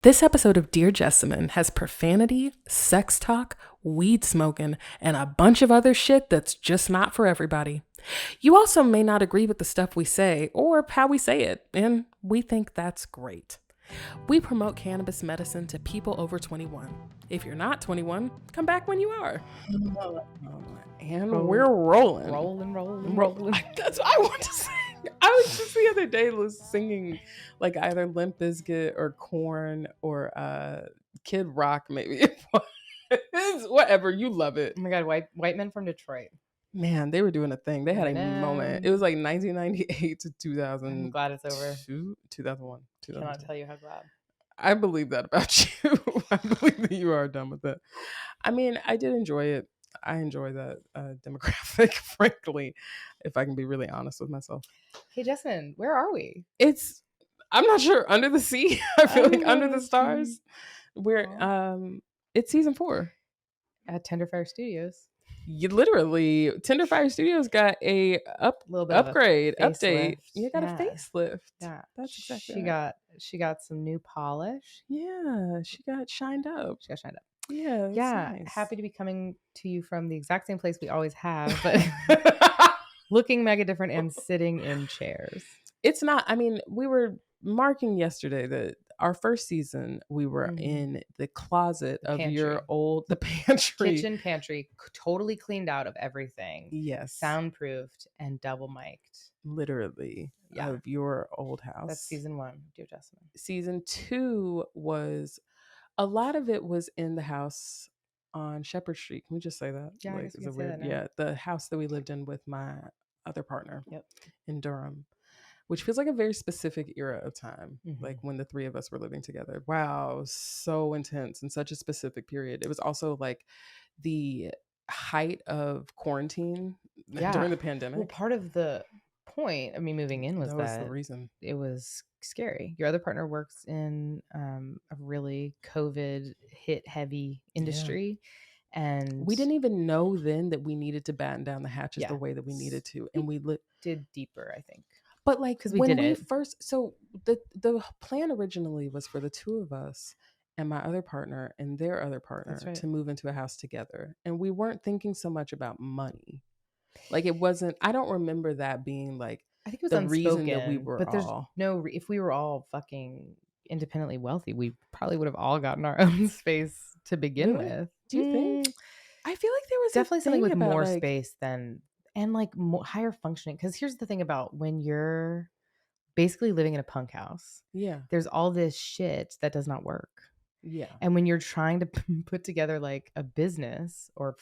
This episode of Dear Jessamyn has profanity, sex talk, weed smoking, and a bunch of other shit that's just not for everybody. You also may not agree with the stuff we say or how we say it, and we think that's great. We promote cannabis medicine to people over 21. If you're not 21, come back when you are. And we're rolling. Rolling. That's what I want to sing. I was just the other day singing like either Limp Bizkit or Korn or Kid Rock, maybe. It's whatever. You love it. Oh my God, white men from Detroit. Man, they were doing a thing. They had a moment. It was like 1998 to 2000. I'm glad it's over. 2001. I cannot tell you how glad. I believe that about you. I believe that you are done with it. I mean, I did enjoy it. I enjoy that demographic, frankly, if I can be really honest with myself. Hey, Jessamyn, where are we? I'm not sure. Under the sea. I feel like under the stars. It's season 4 at Tenderfire Studios. Literally, Tenderfire Studios got a upgrade, update. You got a facelift. Yeah, that's exactly she got some new polish. Yeah, she got shined up. Yeah, nice. Happy to be coming to you from the exact same place we always have, but looking mega different and sitting in chairs. It's not. I mean, we were marking yesterday that our first season we were in the closet of your the kitchen pantry, totally cleaned out of everything. Yes, soundproofed and double mic'd. Literally, of your old house. That's season 1, Dear Jessamyn. Season 2 was. A lot of it was in the house on Shepherd Street. Can we just say that? Yeah, it's a weird. Yeah, the house that we lived in with my other partner. Yep. In Durham, which feels like a very specific era of time, like when the three of us were living together. Wow, so intense and such a specific period. It was also like the height of quarantine during the pandemic. Well, part of the point of me moving in was that the reason it was scary. Your other partner works in a really COVID hit heavy industry, and we didn't even know then that we needed to batten down the hatches the way that we needed to, and we did deeper, I think. But like because so the plan originally was for the two of us and my other partner and their other partner to move into a house together, and we weren't thinking so much about money. Like it wasn't. I don't remember that being like. I think it was the unspoken, reason that we were but there's if we were all fucking independently wealthy, we probably would have all gotten our own space to begin with. Do you think? I feel like there was definitely something with more space than and like more higher functioning. Because here's the thing about when you're basically living in a punk house. Yeah, there's all this shit that does not work. Yeah, and when you're trying to put together like a business or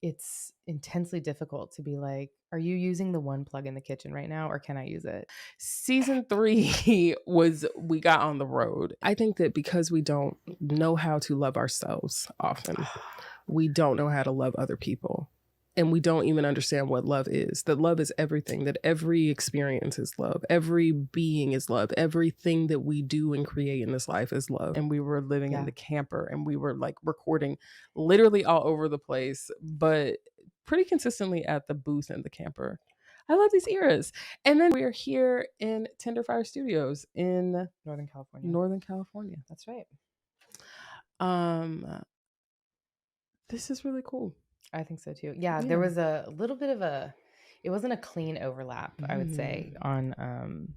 it's intensely difficult to be like, are you using the one plug in the kitchen right now or can I use it? Season 3 we got on the road. I think that because we don't know how to love ourselves often, we don't know how to love other people. And we don't even understand what love is. That love is everything. That every experience is love. Every being is love. Everything that we do and create in this life is love. And we were living in the camper and we were like recording literally all over the place, but pretty consistently at the booth in the camper. I love these eras. And then we're here in Tenderfire Studios in Northern California. That's right. This is really cool. I think so too. Yeah, there was a little bit of it wasn't a clean overlap, I would say, on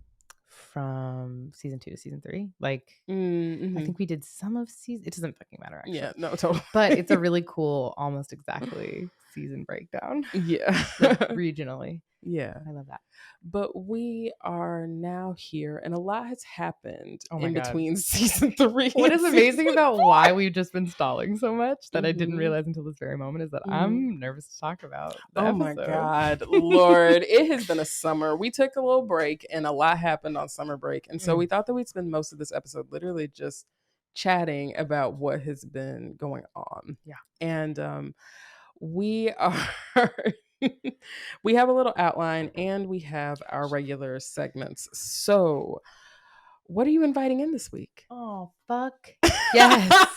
from season 2 to season 3. Like I think we did some of season. It doesn't fucking matter actually. Yeah, no, totally. But it's a really cool, almost exactly season breakdown. Yeah, like, regionally. Yeah, I love that. But we are now here, and a lot has happened in God. between season 3. What is amazing about why we've just been stalling so much that I didn't realize until this very moment is that I'm nervous to talk about the episode. My God, Lord. It has been a summer. We took a little break, and a lot happened on summer break. And so we thought that we'd spend most of this episode literally just chatting about what has been going on. Yeah. And we are... we have a little outline and we have our regular segments. So what are you inviting in this week? Oh, fuck. Yes.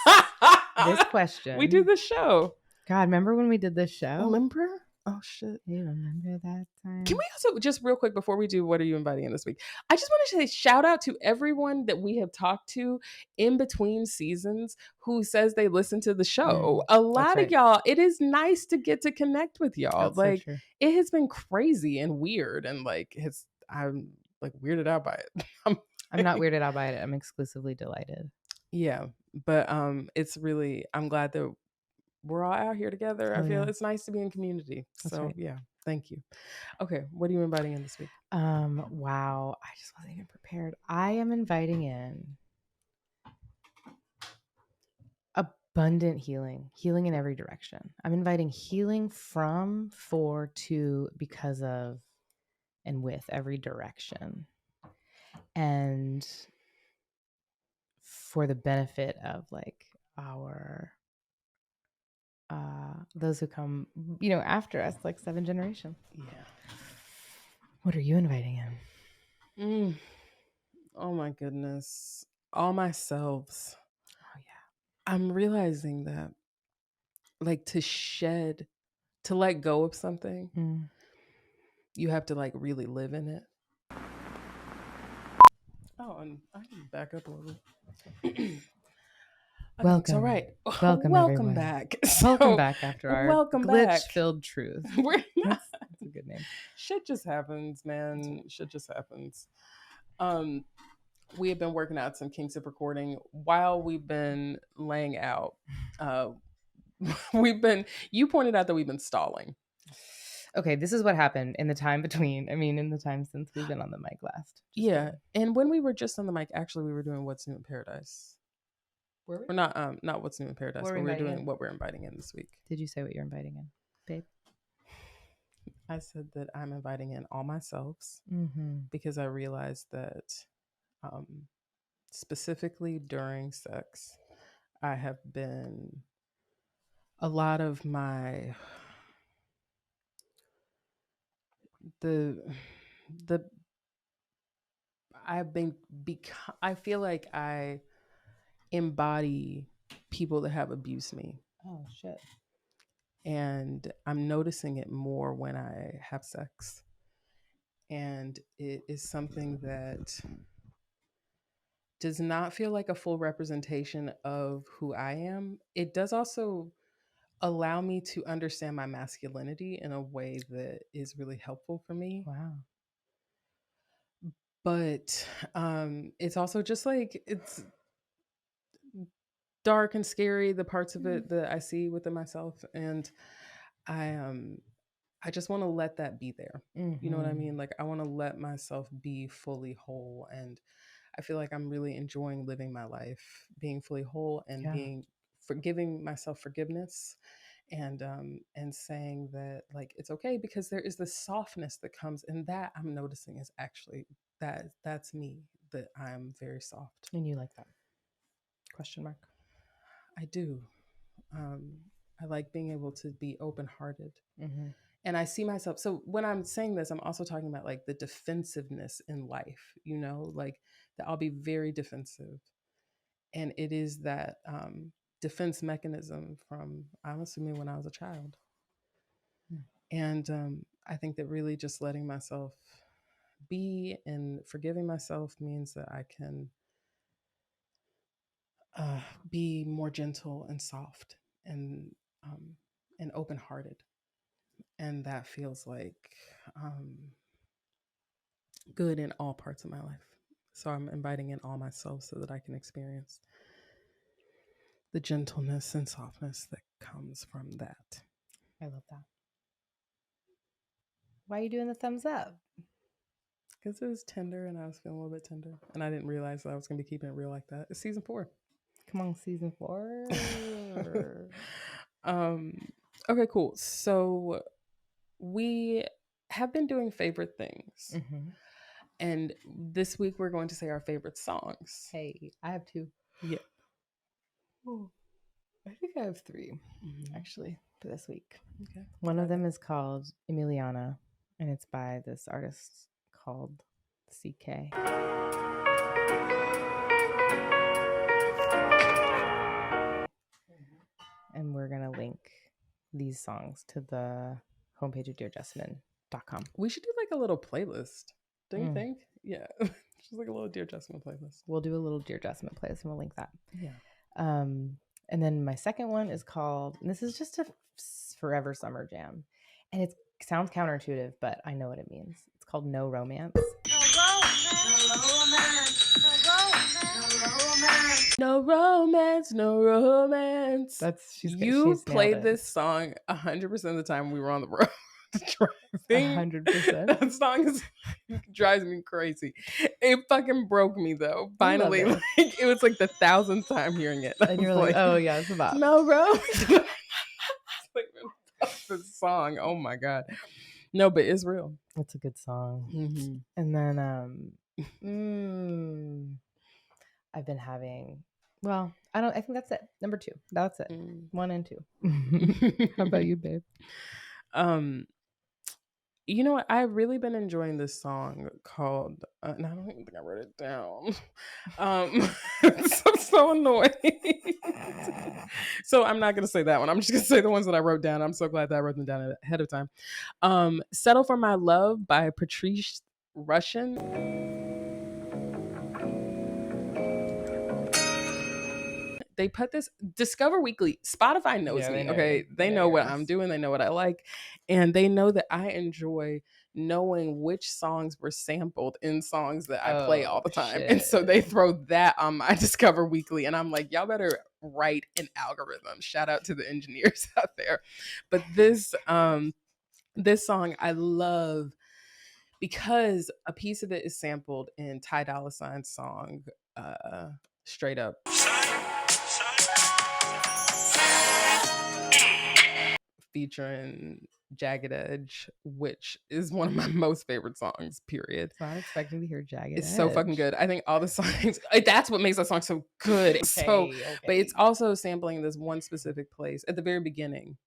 This question. We do this show. God, remember when we did this show? Remember? Oh shit. You remember that time? Can we also, just real quick before we do what are you inviting in this week, I just want to say shout out to everyone that we have talked to in between seasons who says they listen to the show. A lot of y'all, it is nice to get to connect with y'all. That's like so true. It has been crazy and weird, and I'm like weirded out by it. I'm not weirded out by it. I'm exclusively delighted. Yeah, but it's really, I'm glad that we're all out here together. I feel it's nice to be in community. That's right. Yeah, thank you. Okay, what are you inviting in this week? Wow, I just wasn't even prepared. I am inviting in abundant healing in every direction. I'm inviting healing from, for, to, because of, and with every direction. And for the benefit of like our those who come, after us, like 7 generations. Yeah. What are you inviting in? Oh my goodness. All my selves. Oh yeah. I'm realizing that like to let go of something, you have to like really live in it. Oh, and I can back up a little. Okay, Welcome. All right. Welcome back. Welcome back after our glitch-filled truth. We're not. That's a good name. Shit just happens, man. Shit just happens. We have been working out some kinks of recording while we've been laying out. You pointed out that we've been stalling. Okay, this is what happened in the time since we've been on the mic last. And when we were just on the mic, actually, we were doing What's New in Paradise. Were we? We're not What's New in Paradise, but we're doing what we're inviting in this week. Did you say what you're inviting in, babe? I said that I'm inviting in all myselves because I realized that specifically during sex, I have been a lot of my I feel like I embody people that have abused me. Oh shit. And I'm noticing it more when I have sex. And it is something that does not feel like a full representation of who I am. It does also allow me to understand my masculinity in a way that is really helpful for me. Wow. But it's also just like, it's dark and scary, the parts of it that I see within myself. And I just want to let that be there. You know what I mean? Like, I want to let myself be fully whole. And I feel like I'm really enjoying living my life, being fully whole and giving myself forgiveness and saying that like, it's okay, because there is this softness that comes, and that I'm noticing is actually that's me, that I'm very soft. And you like that? Question mark. I do. I like being able to be open-hearted. And I see myself. So when I'm saying this, I'm also talking about like the defensiveness in life, like that I'll be very defensive. And it is that defense mechanism from, I'm assuming, when I was a child. And I think that really just letting myself be and forgiving myself means that I can be more gentle and soft and open-hearted. And that feels like good in all parts of my life. So I'm inviting in all myself so that I can experience the gentleness and softness that comes from that. I love that. Why are you doing the thumbs up? Because it was tender and I was feeling a little bit tender. And I didn't realize that I was going to be keeping it real like that. It's season 4. Come on, season 4. Okay, cool. So we have been doing favorite things. And this week we're going to say our favorite songs. Hey, I have 2. Yeah. Oh, I think I have 3, actually, for this week. Okay. One of them is called Emiliana, and it's by this artist called CK. And we're going to link these songs to the homepage of DearJessamyn.com. We should do like a little playlist. Don't you think? Yeah. Just like a little Dear Jessamyn playlist. We'll do a little Dear Jessamyn playlist and we'll link that. Yeah. And then my second one is called, and this is just a forever summer jam. And it sounds counterintuitive, but I know what it means. It's called No Romance. No romance, no romance. You played this song 100% of the time we were on the road driving. 100%. That song drives me crazy. It fucking broke me though. Finally, like, it was like the 1,000th time hearing it. And you're like, oh yeah, it's about no romance. It's like the song. Oh my god. No, but it's real. It's a good song. Mm-hmm. And then I've been having, well, I think that's it. Number 2. That's it. 1 and 2. How about you, babe? You know what? I've really been enjoying this song called, and I don't even think I wrote it down. It's so annoying. So I'm not going to say that one. I'm just going to say the ones that I wrote down. I'm so glad that I wrote them down ahead of time. Settle for My Love by Patrice Rushen. They put this, Discover Weekly, Spotify knows me, okay? They know what I'm doing. They know what I like. And they know that I enjoy knowing which songs were sampled in songs that I play all the time. Shit. And so they throw that on my Discover Weekly. And I'm like, y'all better write an algorithm. Shout out to the engineers out there. But this song I love because a piece of it is sampled in Ty Dolla $ign's song, Straight Up. Featuring Jagged Edge, which is one of my most favorite songs, period. I'm not expecting to hear Jagged Edge. It's so fucking good. I think all the songs, that's what makes that song so good. But it's also sampling this one specific place at the very beginning,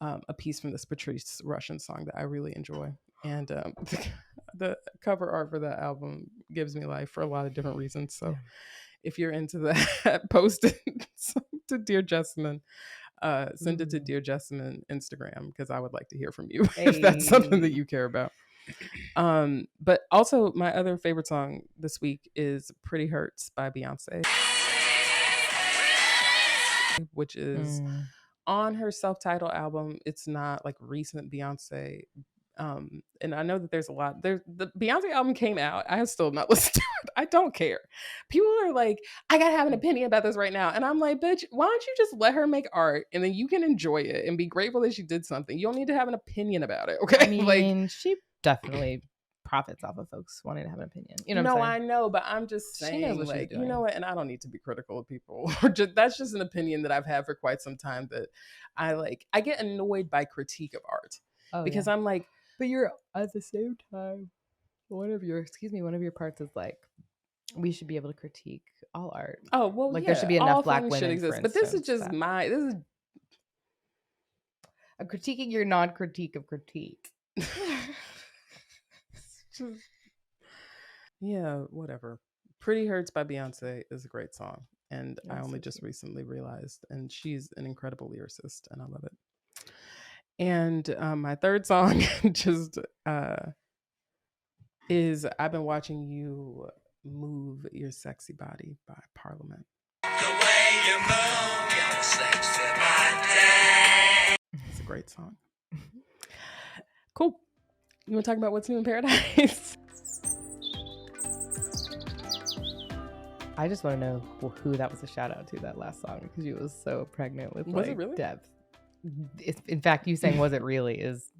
a piece from this Patrice Rushen song that I really enjoy. And the cover art for that album gives me life for a lot of different reasons. So if you're into that, post it to Dear Jessamyn. Send it to Dear Jessamyn Instagram because I would like to hear from you if that's something that you care about. But also my other favorite song this week is Pretty Hurts by Beyonce, which is on her self-titled album. It's not like recent Beyonce. And I know that there's a lot there. The Beyonce album came out. I have still not listened to it. I don't care. People are like, I gotta have an opinion about this right now. And I'm like, bitch, why don't you just let her make art and then you can enjoy it and be grateful that she did something. You don't need to have an opinion about it. Okay. I mean, she definitely profits off of folks wanting to have an opinion. You know what I'm saying? I know, but I'm just saying, she knows what she's doing. You know what? And I don't need to be critical of people. That's just an opinion that I've had for quite some time that I get annoyed by critique of art because I'm like, but you're at the same time, one of your parts is like, we should be able to critique all art. Oh, well, like there should be enough Black women should exist. But this is just this is I'm critiquing your non-critique of critique. Just, yeah, whatever. Pretty Hurts by Beyonce is a great song. And I only just recently realized, and she's an incredible lyricist and I love it. And my third song just is I've Been Watching You Move Your Sexy Body by Parliament. The way you move your sexy body. It's a great song. Cool. You want to talk about what's new in paradise? I just want to know who that was a shout out to, that last song, because you was so pregnant with was it really? Depth. In fact, you saying "was it really" is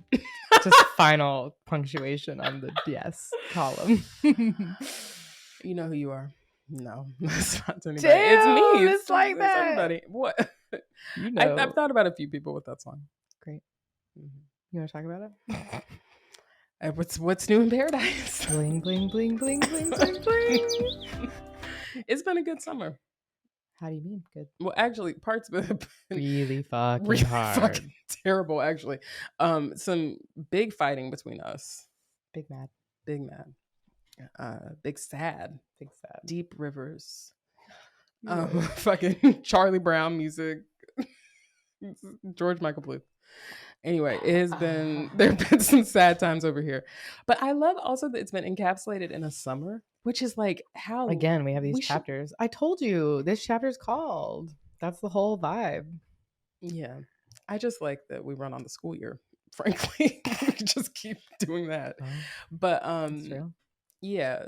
just final punctuation on the yes column. You know who you are. No, it's not to anybody. Damn, it's me. It's like that. Everybody. What? You know. I've thought about a few people with that song. Great. Mm-hmm. You want to talk about it? What's new in paradise? Bling bling bling bling bling bling bling. It's been a good summer. How do you mean good? Well, actually, parts of it have been really fucking hard. Fucking terrible, actually. Some big fighting between us. Big mad. Big sad. Deep rivers. Yeah. Fucking Charlie Brown music. George Michael Bluth. Anyway, it has been, there have been some sad times over here. But I love also that it's been encapsulated in a summer, which is like how. Again, we have these chapters. I told you, this chapter's called. That's the whole vibe. Yeah. I just like that we run on the school year, frankly. We could just keep doing that. But That's true. yeah,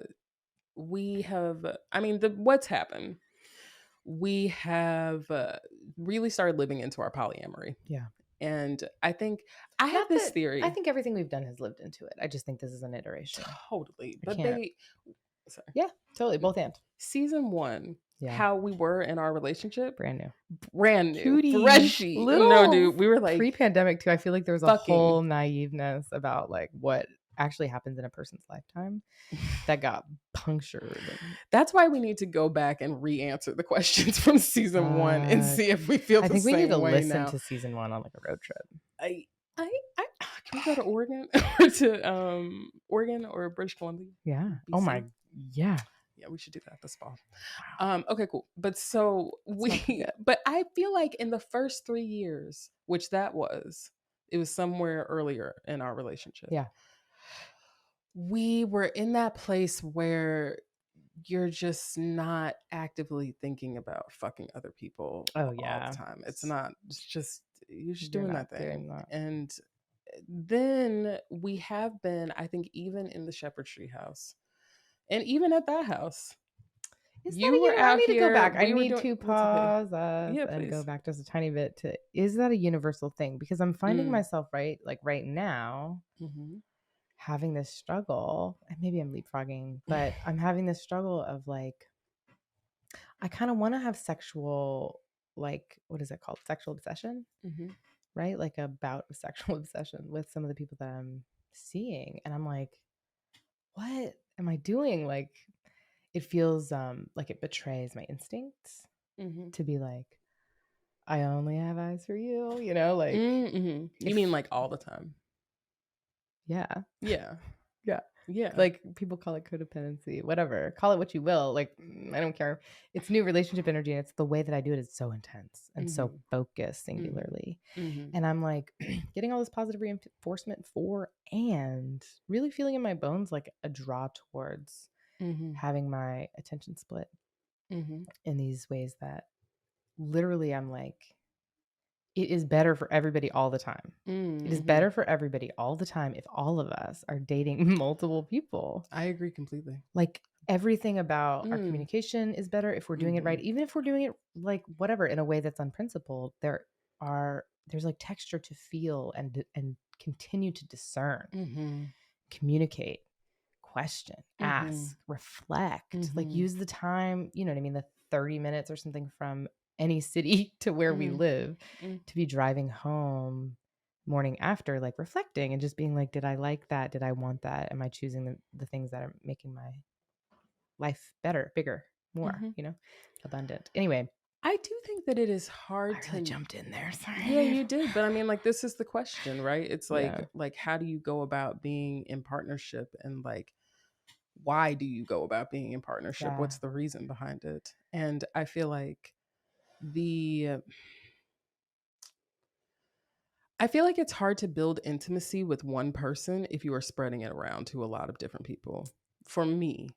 we have, I mean, what's happened? We have really started living into our polyamory. Yeah. And I think I have this theory. I think everything we've done has lived into it. I just think this is an iteration. Totally. But sorry. Yeah, totally. Both and. Season 1, how we were in our relationship. Brand new. Cutie. Freshy. No, dude. We were like. Pre-pandemic too. I feel like there was a whole naiveness about like what actually happens in a person's lifetime that got punctured. That's why we need to go back and re-answer the questions from season 1 and see if we feel the same way now. I think we need to listen to season 1 on like a road trip. Can we go to Oregon or to Oregon or British Columbia? Yeah. BC? Oh my. Yeah. Yeah, we should do that this fall. Okay, cool. But but I feel like in the first 3 years, which it was somewhere earlier in our relationship. Yeah. We were in that place where you're just not actively thinking about fucking other people all the time. You're just doing that thing. And then we have been, I think, even in the Shepherd Tree house. And even at that house. I need to go back. I need to pause and go back just a tiny bit to, is that a universal thing? Because I'm finding myself right now having this struggle, and maybe I'm leapfrogging, but I'm having this struggle of like, I kind of want to have sexual, like, what is it called? Sexual obsession, right? Like a bout of sexual obsession with some of the people that I'm seeing. And I'm like, what am I doing? Like, it feels like it betrays my instincts to be like, I only have eyes for you, you know, like. You mean like all the time? Yeah. Yeah. Yeah. Yeah. Like people call it codependency, whatever. Call it what you will. Like, I don't care. It's new relationship energy. And it's the way that I do it is so intense and so focused singularly. And I'm like getting all this positive reinforcement and really feeling in my bones like a draw towards having my attention split in these ways that literally I'm like, it is better for everybody all the time. It is better for everybody all the time if all of us are dating multiple people. I agree completely. Like everything about our communication is better if we're doing it right. Even if we're doing it like whatever in a way that's unprincipled, there's like texture to feel and continue to discern, communicate, question, ask, reflect, like use the time, you know what I mean? The 30 minutes or something from any city to where we live to be driving home morning after, like reflecting and just being like, did I like that? Did I want that? Am I choosing the things that are making my life better, bigger, more, you know, abundant? Anyway, I do think that it is hard to jumped in there. Sorry. Yeah, you did. But I mean, like, this is the question, right? It's like, how do you go about being in partnership, and like, why do you go about being in partnership? Yeah. What's the reason behind it? And I feel like it's hard to build intimacy with one person if you are spreading it around to a lot of different people. For me,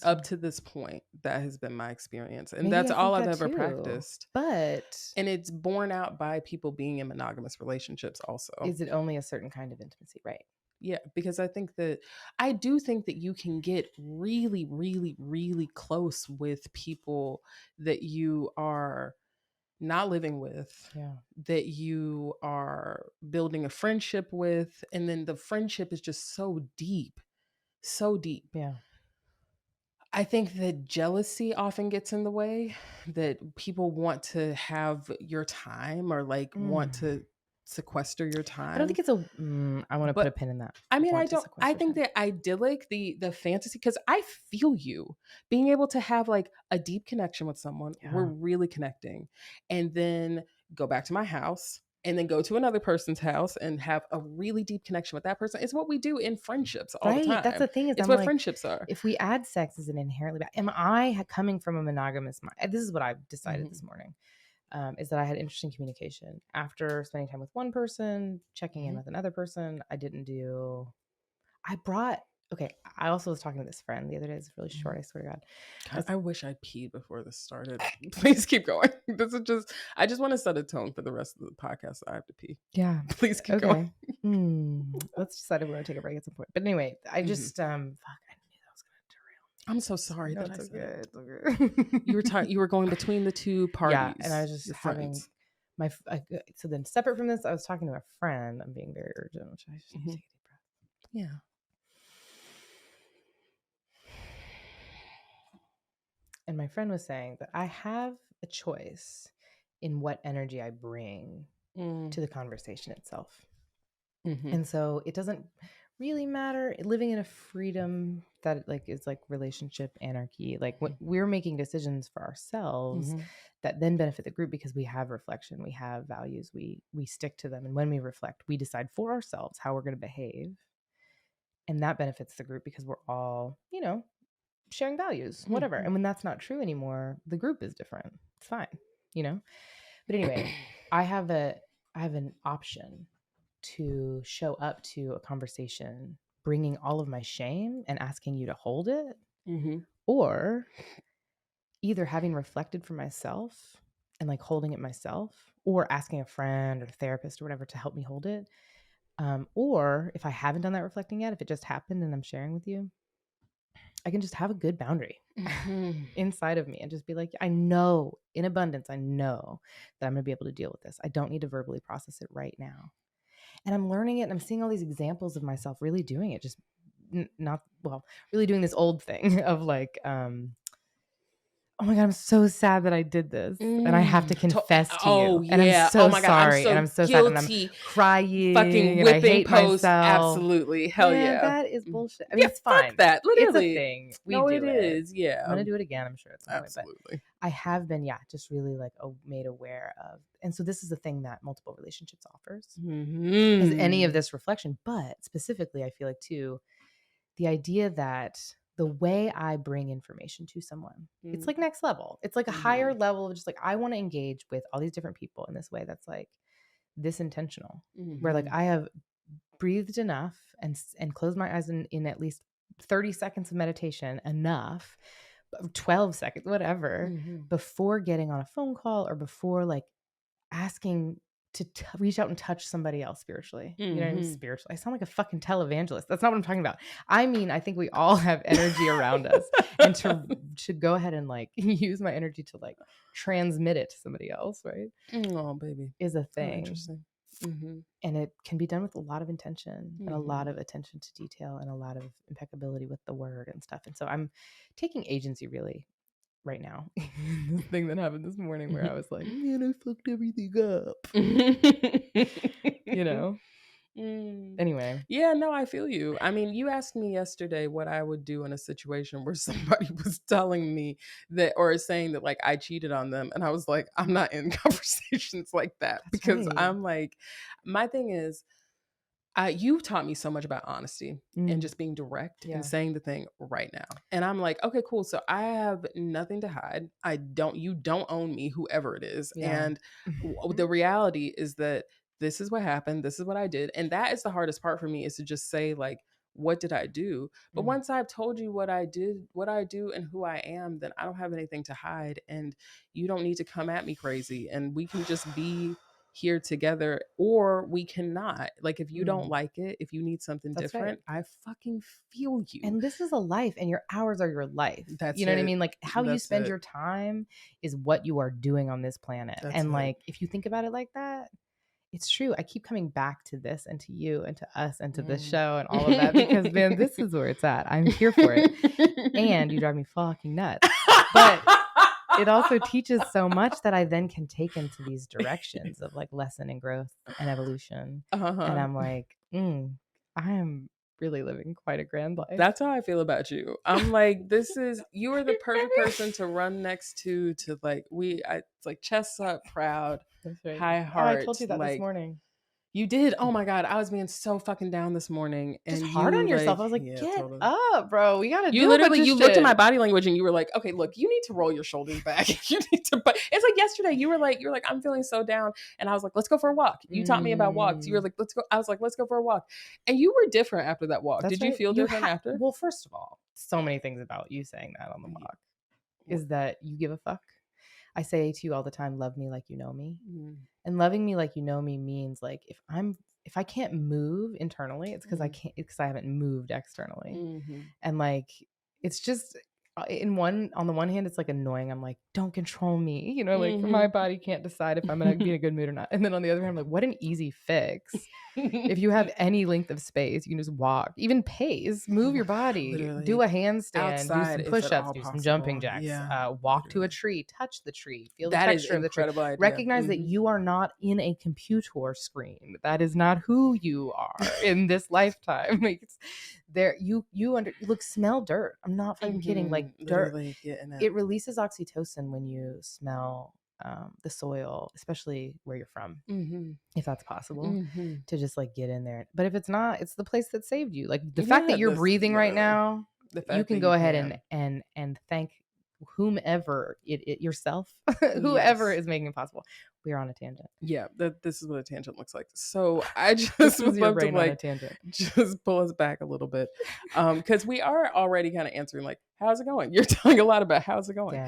up to this point, that has been my experience. And that's all I've ever practiced. And it's borne out by people being in monogamous relationships also. Is it only a certain kind of intimacy, right? Yeah, because I do think that you can get really, really, really close with people that you are not living with, that you are building a friendship with, and then the friendship is just so deep. Yeah. I think that jealousy often gets in the way, that people want to have your time or like want to sequester your time. I don't think it's I want to put a pin in that. I mean, I think that idyllic, the fantasy, because I feel you being able to have like a deep connection with someone. Yeah. We're really connecting, and then go back to my house and then go to another person's house and have a really deep connection with that person. It's what we do in friendships all the time. That's the thing. It's what friendships are. If we add sex, is it inherently bad? Am I coming from a monogamous mind? This is what I've decided this morning. is that I had interesting communication. After spending time with one person, checking in with another person, I also was talking to this friend the other day. It's really short, I swear to God. I wish I peed before this started. Please keep going. I just want to set a tone for the rest of the podcast. So I have to pee. Yeah. Please keep going. Let's decide if we're going to take a break at some point. But anyway, I just, I knew that was going to derail me. I'm so sorry. No, that it's I okay. said It's okay. you were going between the two parties. Yeah, and I was just having so then separate from this, I was talking to a friend. I'm being very urgent, which I just need to take a deep breath. Yeah. And my friend was saying that I have a choice in what energy I bring to the conversation itself. And so it doesn't really matter living in a freedom that is like relationship anarchy. Like we're making decisions for ourselves that then benefit the group because we have reflection, we have values, we stick to them. And when we reflect, we decide for ourselves how we're going to behave. And that benefits the group because we're all, sharing values, whatever. And when that's not true anymore, the group is different. It's fine, But anyway, I have an option to show up to a conversation bringing all of my shame and asking you to hold it, or either having reflected for myself and like holding it myself, or asking a friend or a therapist or whatever to help me hold it. Or if I haven't done that reflecting yet, if it just happened and I'm sharing with you, I can just have a good boundary inside of me and just be like, I know in abundance, I know that I'm going to be able to deal with this. I don't need to verbally process it right now. And I'm learning it, and I'm seeing all these examples of myself really doing it, just really doing this old thing of like, oh my God, I'm so sad that I did this. And I have to confess to you. Yeah. And I'm so my God, sorry. and I'm so sad. And I'm crying. Fucking and I hate post. myself. Absolutely. Hell yeah. That is bullshit. I mean, it's fine. Fuck that. Literally. It's a thing. It is. Yeah. I'm going to do it again, I'm sure. It's absolutely. But I have been, just really like made aware of. And so this is the thing that multiple relationships offers. Is any of this reflection. But specifically, I feel like too, the idea that the way I bring information to someone, it's like next level. It's like a higher level of just like, I want to engage with all these different people in this way that's like this intentional, where like I have breathed enough and closed my eyes in at least 30 seconds of meditation, enough, 12 seconds, whatever, before getting on a phone call or before like asking to reach out and touch somebody else spiritually. You know what I mean? Spiritually. I sound like a fucking televangelist. That's not what I'm talking about. I mean, I think we all have energy around us, and to go ahead and like use my energy to like transmit it to somebody else, right? Oh, baby. Is a thing. Oh, interesting. And it can be done with a lot of intention and a lot of attention to detail and a lot of impeccability with the word and stuff. And so I'm taking agency really right now. This thing that happened this morning where I was like, man, I fucked everything up. Anyway. Yeah, no, I feel you. I mean, you asked me yesterday what I would do in a situation where somebody was telling me that, or saying that like I cheated on them. And I was like, I'm not in conversations like that. That's because right. I'm like, my thing is, you taught me so much about honesty and just being direct and saying the thing right now. And I'm like, okay, cool. So I have nothing to hide. You don't own me, whoever it is. Yeah. And the reality is that this is what happened. This is what I did. And that is the hardest part for me, is to just say like, what did I do? But once I've told you what I did, what I do, and who I am, then I don't have anything to hide. And you don't need to come at me crazy. And we can just be here together, or we cannot. Like, if you don't like it, if you need something different, right. I fucking feel you. And this is a life, and your hours are your life. That's you know what I mean? Like, how you spend your time is what you are doing on this planet. And like, if you think about it like that, it's true. I keep coming back to this and to you and to us and to this show and all of that, because man, this is where it's at. I'm here for it. And you drive me fucking nuts. But it also teaches so much that I then can take into these directions of like lesson and growth and evolution. And I'm like, I am really living quite a grand life. That's how I feel about you. I'm like, you are the perfect person to run next to like, it's like chest up, proud, right. High heart. I told you that like, this morning. You did. Oh my God. I was being so fucking down this morning. And just hard on yourself. I was like, get up, bro. We gotta do literally, you looked at my shit. body language and you were like, okay, look, you need to roll your shoulders back. You need to, but it's like yesterday, you were like, I'm feeling so down. And I was like, let's go for a walk. You taught me about walks. You were like, let's go. I was like, let's go for a walk. And you were different after that walk. Did you feel different after? Well, first of all, so many things about you saying that on the walk is that you give a fuck. I say to you all the time, love me like you know me. And loving me like you know me means like if I can't move internally, it's because I haven't moved externally. And like it's just on the one hand, it's like annoying. I'm like, don't control me, you know, like my body can't decide if I'm gonna be in a good mood or not. And then on the other hand, I'm like, what an easy fix. If you have any length of space, you can just walk, even pace, move your body, literally. Do a handstand, outside, do some push-ups, do some jumping jacks, walk to a tree, touch the tree, feel the texture of the tree. Idea. Recognize that you are not in a computer screen. That is not who you are in this lifetime. Like it's there, you look, smell dirt. I'm not fucking kidding. Like dirt, it releases oxytocin when you smell the soil, especially where you're from, if that's possible, to just like get in there. But if it's not, it's the place that saved you. Like the fact that you're breathing right now, you can go ahead and thank whomever yourself, whoever is making it possible. We're on a tangent. Yeah, this is what a tangent looks like. So I just would love to like just pull us back a little bit, because we are already kind of answering like, how's it going? You're telling a lot about how's it going.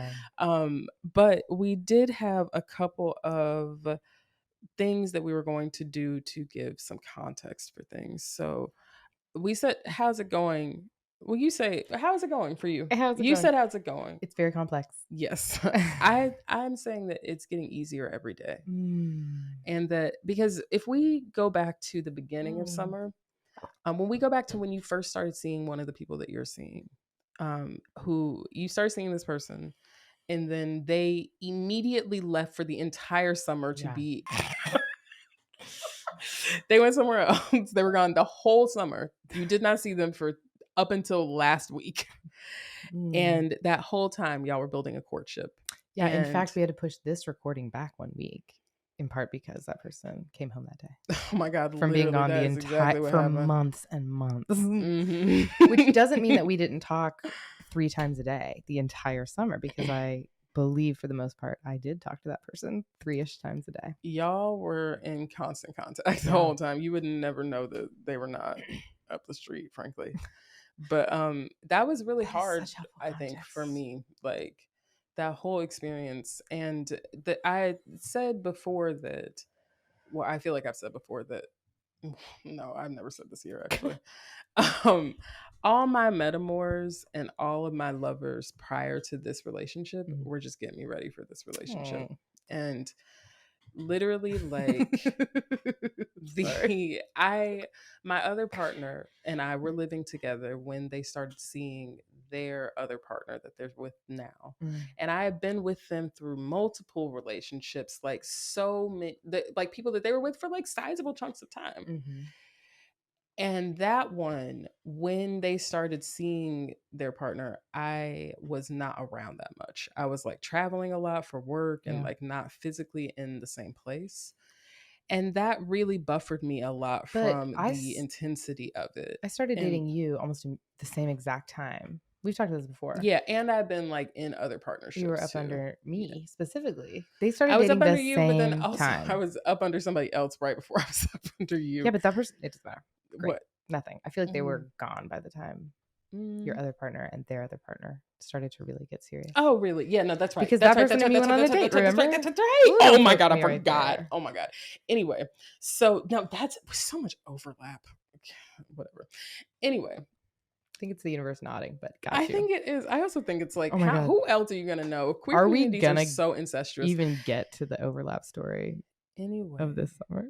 But we did have a couple of things that we were going to do to give some context for things. So we said, how's it going? Well, you say, how's it going for you? You said, how's it going? It's very complex. Yes. I'm saying that it's getting easier every day. And that because if we go back to the beginning of summer, when we go back to when you first started seeing one of the people that you're seeing, who you start seeing this person, and then they immediately left for the entire summer to be... They went somewhere else. They were gone the whole summer. You did not see them for up until last week. And that whole time y'all were building a courtship. Yeah. And in fact, we had to push this recording back 1 week, in part because that person came home that day. Oh my God. From being gone the entire for months and months. Which doesn't mean that we didn't talk 3 times a day the entire summer, because I believe for the most part I did talk to that person 3-ish times a day. Y'all were in constant contact the whole time. You would never know that they were not up the street, frankly. But that was really hard, I think, for me, like that whole experience. And that I said before that, well, I feel like I've said before that, no, I've never said this here actually. All my metamors and all of my lovers prior to this relationship were just getting me ready for this relationship. And literally, like my other partner and I were living together when they started seeing their other partner that they're with now. And I have been with them through multiple relationships, like so many, like people that they were with for like sizable chunks of time. And that one, when they started seeing their partner, I was not around that much. I was like traveling a lot for work and like not physically in the same place. And that really buffered me a lot from the intensity of it. I started dating you almost in the same exact time. We've talked about this before. Yeah, and I've been like in other partnerships. You were up under me specifically. They started dating the same but then also time. I was up under somebody else right before I was up under you. Yeah, but that person, it doesn't matter. Great. What? Nothing. I feel like they were gone by the time your other partner and their other partner started to really get serious. Oh, really? Yeah, no, that's right. Because that person and you went on a date, remember? That's right. Oh my God, I forgot. Oh my God. Anyway, so no, that's so much overlap. Whatever. Anyway. I think it's the universe nodding, but I think it is. I also think it's like, who else are you going to know? Queer communities are so incestuous. Even get to the overlap story anyway of this summer?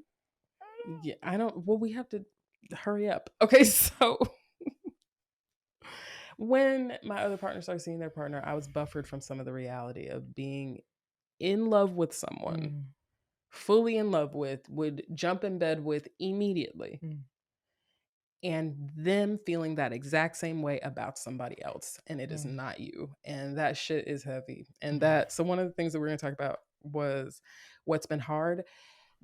Yeah, I don't. Well, we have to hurry up. Okay, so when my other partner started seeing their partner, I was buffered from some of the reality of being in love with someone, fully in love with, would jump in bed with immediately. And them feeling that exact same way about somebody else. And it is not you. And that shit is heavy. And so one of the things that we're going to talk about was what's been hard.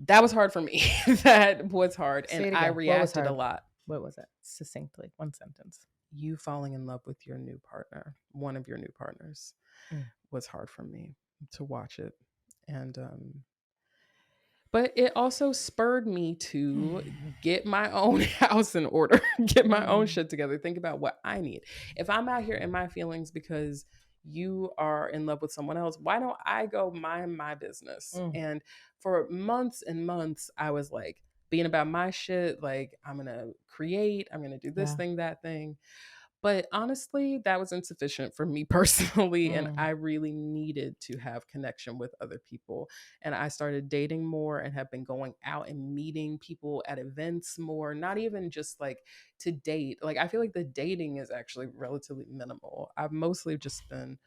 That was hard for me. That was hard. Say it And I again. reacted a lot. What was it? Succinctly, one sentence. You falling in love with your new partner, one of your new partners, was hard for me to watch it. And but it also spurred me to get my own house in order, get my own shit together, think about what I need. If I'm out here in my feelings because you are in love with someone else, why don't I go mind my business? And for months and months, I was like being about my shit, like I'm gonna create, I'm gonna do this thing, that thing. But honestly, that was insufficient for me personally. And I really needed to have connection with other people. And I started dating more and have been going out and meeting people at events more, not even just like to date. Like, I feel like the dating is actually relatively minimal. I've mostly just been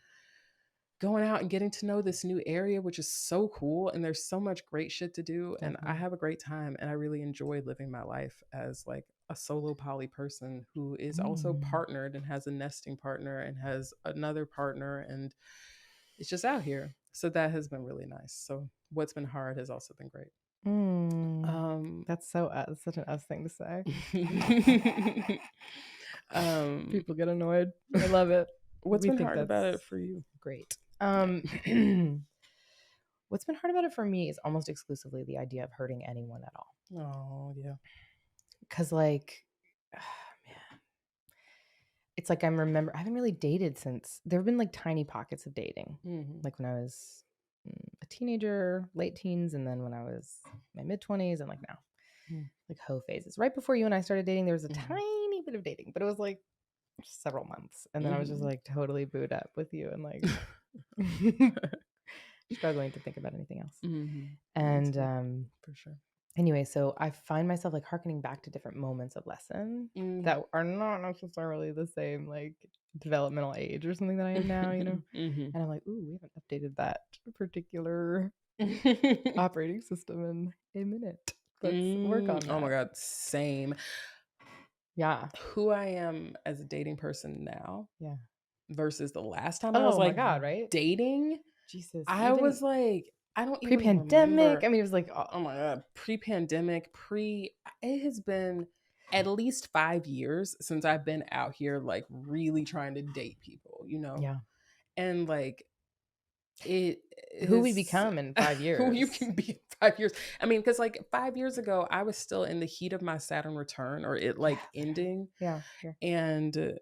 going out and getting to know this new area, which is so cool. And there's so much great shit to do. And I have a great time. And I really enjoy living my life as like a solo poly person who is also partnered and has a nesting partner and has another partner. And it's just out here. So that has been really nice. So what's been hard has also been great. That's such an us thing to say. People get annoyed. I love it. What's been hard about it for you? Great. What's been hard about it for me is almost exclusively the idea of hurting anyone at all. Oh, yeah. Because like, man, it's like I haven't really dated since, there have been like tiny pockets of dating. Like when I was a teenager, late teens, and then when I was my mid-20s and like now. Like hoe phases. Right before you and I started dating, there was a tiny bit of dating, but it was like several months. And then I was just like totally booed up with you and like struggling to think about anything else. And for sure. Anyway, so I find myself like hearkening back to different moments of lesson that are not necessarily the same like developmental age or something that I am now, you know? And I'm like, ooh, we haven't updated that particular operating system in a minute. Let's work on that. Oh my God, same. Yeah. Who I am as a dating person now. Yeah. Versus the last time I was like, my God, right? Dating. Jesus. I was like, I don't even pre-pandemic. remember. I mean, it was like, oh my God, pre-pandemic, it has been at least 5 years since I've been out here, like really trying to date people, you know? Yeah. And like, who we become in 5 years. Who you can be in 5 years. I mean, because like 5 years ago, I was still in the heat of my Saturn return or it like ending. Yeah. And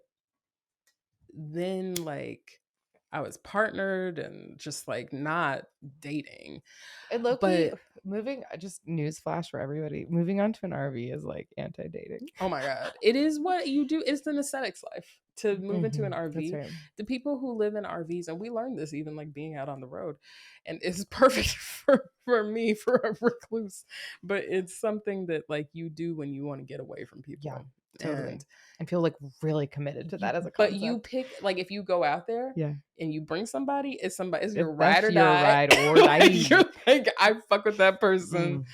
then like I was partnered and just like not dating. And low-key, just newsflash for everybody, moving on to an RV is like anti-dating. Oh my God. It is what you do. It's an aesthetics life to move into an RV. Right. The people who live in RVs, and we learned this even like being out on the road, and it's perfect for me, for a recluse, but it's something that like you do when you want to get away from people. Yeah. Totally. And feel like really committed to that as a concept. But you pick, like if you go out there and you bring somebody, it's your ride or die. Ride or die. You're like, I fuck with that person.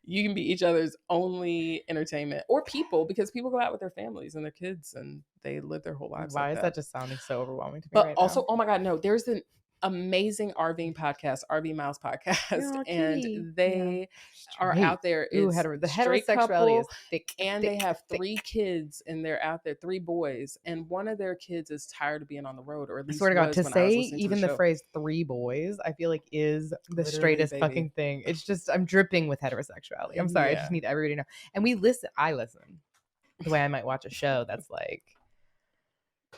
You can be each other's only entertainment or people, because people go out with their families and their kids and they live their whole lives. Why is that just sounding so overwhelming to me? But right also, now? oh my God, no, there's an amazing RVing podcast, RV Miles podcast, and they are out there. It's the heterosexuality is thick, and they have 3 kids, and they're out there, 3 boys, and one of their kids is tired of being on the road, or at least I swear to God, to say even the phrase 3 boys, I feel like is the literally straightest fucking thing. It's just, I'm dripping with heterosexuality. I'm sorry, I just need everybody to know. And I listen the way I might watch a show that's like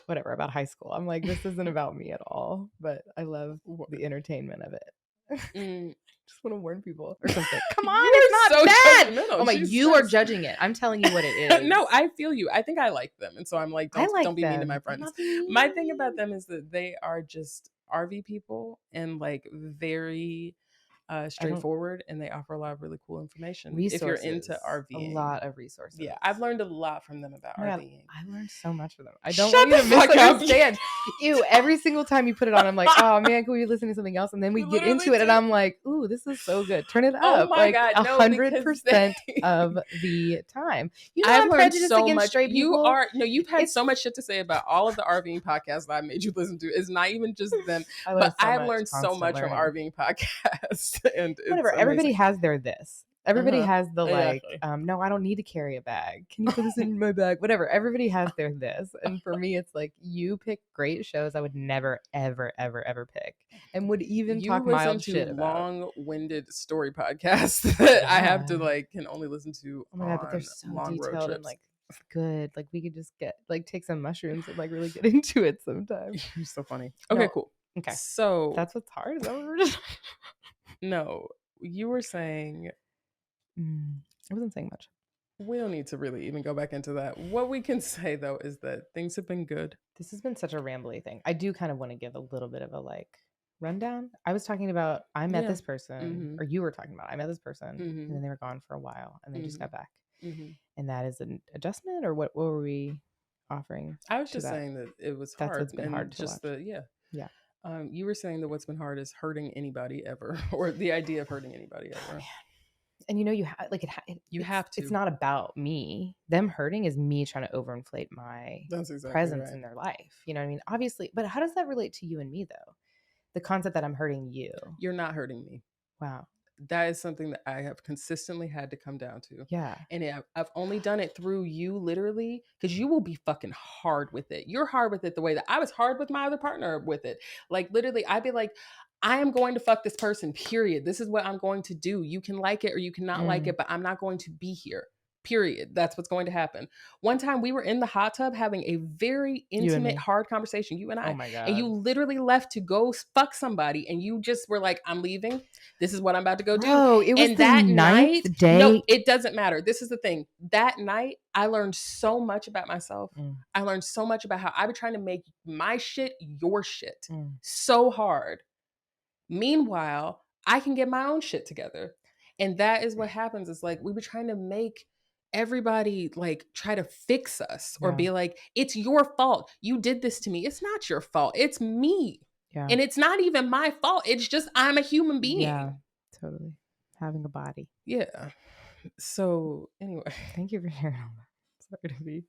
whatever about high school. I'm like, this isn't about me at all, but I love the entertainment of it. Just want to warn people or something. Come on, it's not bad. Oh my, you are judging it. I'm telling you what it is. No, I feel you. I think I like them, and so I'm like, don't be mean to my friends. My thing about them is that they are just RV people and like very straightforward, and they offer a lot of really cool information. Resources, if you're into RVing, a lot of resources. Yeah, I've learned a lot from them about RVing. I learned so much from them. I don't want you to misunderstand. Ew, every single time you put it on, I'm like, oh man, can we listen to something else? And then we get into it, and I'm like, ooh, this is so good. Turn it up. Oh my God, 100% of the time. You know, I've learned so much. You've had so much shit to say about all of the RVing podcasts that I made you listen to. It's not even just them, but I've learned so much from RVing podcasts. And whatever, everybody has their this. Everybody has the Exactly. no, I don't need to carry a bag. Can you put this in my bag? Whatever. Everybody has their this. And for me, it's like you pick great shows I would never, ever, ever, ever pick. And would even talk mild shit about. Long-winded story podcasts that I have to can only listen to. Oh my God, but they're so detailed and good. Like we could just take some mushrooms and really get into it sometime. You're so funny. Okay, cool. Okay. So that's what's hard. Is that what we're just No, you were saying I wasn't saying much. We don't need to really even go back into that. What we can say though is that things have been good. This has been such a rambly thing. I do kind of want to give a little bit of a rundown. I was talking about I met this person, or you were talking about I met this person, and then they were gone for a while, and they just got back. And that is an adjustment, or what were we offering? I was just saying that it was hard. That's what's been hard to watch. Yeah. You were saying that what's been hard is hurting anybody ever, or the idea of hurting anybody ever. Man. And you have have to. It's not about me. Them hurting is me trying to overinflate my presence in their life. You know what I mean? Obviously, but how does that relate to you and me though? The concept that I'm hurting you. You're not hurting me. Wow. That is something that I have consistently had to come down to. Yeah. And I've only done it through you, literally, because you will be fucking hard with it. You're hard with it the way that I was hard with my other partner with it. Literally, I'd be like, I am going to fuck this person, period. This is what I'm going to do. You can like it or you cannot like it, but I'm not going to be here. Period. That's what's going to happen. One time we were in the hot tub having a very intimate, hard conversation, you and I. Oh my God. And you literally left to go fuck somebody and you just were like, I'm leaving. This is what I'm about to go do. Oh, it was that night. No, it doesn't matter. This is the thing. That night, I learned so much about myself. I learned so much about how I was trying to make my shit your shit so hard. Meanwhile, I can get my own shit together. And that is what happens. It's we were trying to make everybody try to fix us or be like, it's your fault. You did this to me. It's not your fault. It's me. Yeah. And it's not even my fault. It's just I'm a human being. Yeah, totally. Having a body. Yeah. So anyway. Thank you for sharing all that. Sorry to be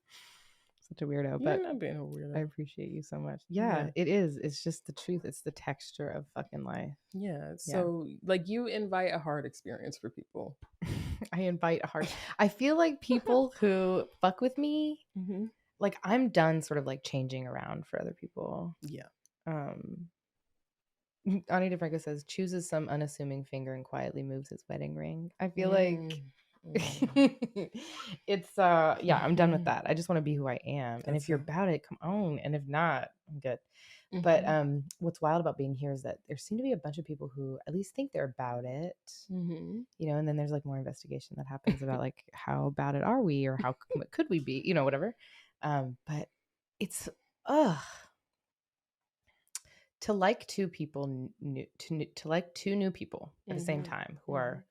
such a weirdo, but you're not being a weirdo. I appreciate you so much. Yeah, it is. It's just the truth. It's the texture of fucking life. Yeah. So you invite a hard experience for people. I invite a hard. I feel like people who fuck with me, I'm done sort of changing around for other people. Yeah. Ani DeFranco says chooses some unassuming finger and quietly moves his wedding ring. I feel like it's I'm done with that. I just want to be who I am. And if you're about it, come on. And if not, I'm good. But what's wild about being here is that there seem to be a bunch of people who at least think they're about it. And then there's more investigation that happens about how about it are we, or how could we be, whatever. But it's to like two people to like two new people at the same time who are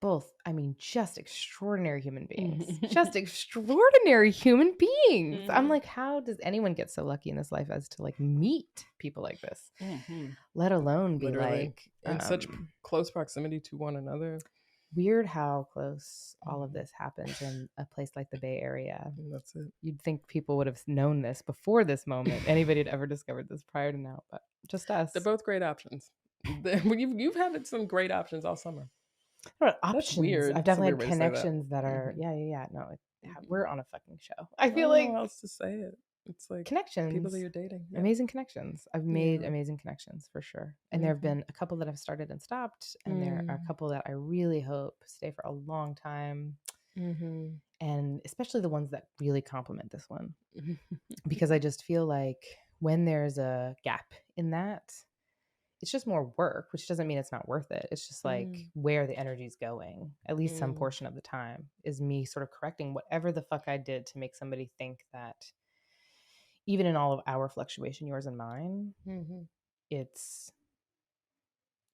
both, just extraordinary human beings. Just extraordinary human beings. I'm like, how does anyone get so lucky in this life as to meet people like this? Let alone be in such close proximity to one another. Weird how close all of this happens in a place like the Bay Area. That's it. You'd think people would have known this before this moment. Anybody had ever discovered this prior to now, but just us. They're both great options. You've had some great options all summer. Options. That's weird. I've definitely had connections that are No, we're on a fucking show. I feel like how else to say it. It's connections. People that you're dating. Yeah. Amazing connections. I've made amazing connections for sure. And there have been a couple that I've started and stopped. And there are a couple that I really hope stay for a long time. And especially the ones that really complement this one. Because I just feel like when there's a gap in that, it's just more work, which doesn't mean it's not worth it. It's just where the energy's going, at least some portion of the time, is me sort of correcting whatever the fuck I did to make somebody think that even in all of our fluctuation, yours and mine, it's